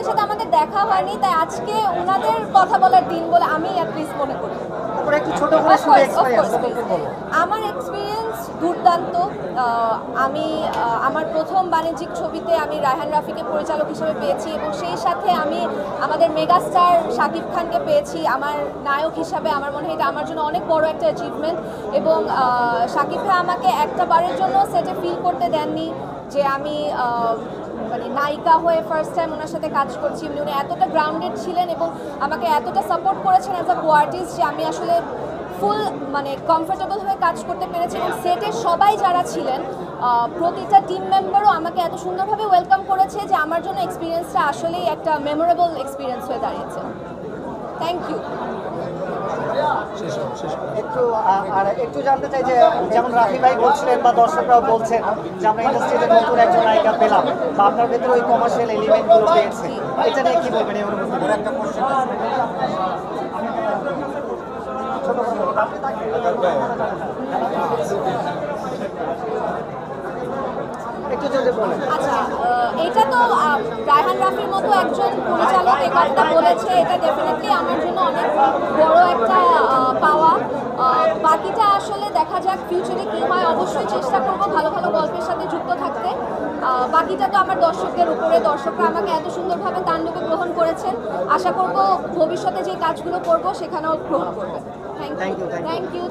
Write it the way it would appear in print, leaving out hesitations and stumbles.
ওনাদের সাথে আমাদের দেখা হয়নি, তাই আজকে ওনাদের কথা বলার দিন বলে আমি অ্যাটলিস্ট মনে করি। আমার এক্সপিরিয়েন্স দুর্দান্ত। আমি আমার প্রথম বাণিজ্যিক ছবিতে আমি রায়হান রাফিকে পরিচালক হিসেবে পেয়েছি এবং সেই সাথে আমি আমাদের মেগাস্টার শাকিব খানকে পেয়েছি আমার নায়ক হিসাবে। আমার মনে হয় এটা আমার জন্য অনেক বড় একটা অ্যাচিভমেন্ট এবং শাকিব ভাই আমাকে একটা বারের জন্য সেটে ফিল করতে দেননি যে আমি মানে নায়িকা হয়ে ফার্স্ট টাইম ওনার সাথে কাজ করছি। উনি এতটা গ্রাউন্ডেড ছিলেন এবং আমাকে এতটা সাপোর্ট করেছেন অ্যাজ আ কোয়ার্টিস্ট যে আমি আসলে ফুল মানে কমফোর্টেবল হয়ে কাজ করতে পেরেছি এবং সেটের সবাই যারা ছিলেন প্রতিটা টিম মেম্বারও আমাকে এত সুন্দরভাবে ওয়েলকাম করেছে যে আমার জন্য এক্সপিরিয়েন্সটা আসলেই একটা মেমোরেবল এক্সপিরিয়েন্স হয়ে দাঁড়িয়েছে। Thank you. একটু জানতে চাই যে যেমন রাফি ভাই বলছিলেন বা দর্শকরাও বলছেন যে আমরা ইন্ডাস্ট্রিতে নতুন একজন নায়িকা পেলাম বা আপনার ভেতরে ওই কমার্শিয়াল এলিমেন্টগুলো পেয়েছে, এটা নিয়ে কি বলবেন? এই অনুভূতি একটা কোশ্চেন একটু যদি বলেন। আচ্ছা, এটা তো রায়হান রাফির মতো একজন পরিচালক এই কথাটা বলেছে, এটা ডেফিনেটলি আমার জন্য অনেক বড় একটা পাওয়া। বাকিটা আসলে দেখা যাক ফিউচারে কী হয়। অবশ্যই চেষ্টা করব ভালো ভালো গল্পের সাথে যুক্ত থাকতে। বাকিটা তো আমার দর্শকদের উপরে। দর্শকরা আমাকে এত সুন্দরভাবে তাণ্ডবে গ্রহণ করেছেন, আশা করব ভবিষ্যতে যে কাজগুলো করব সেখানেও গ্রহণ করবে। Thank you.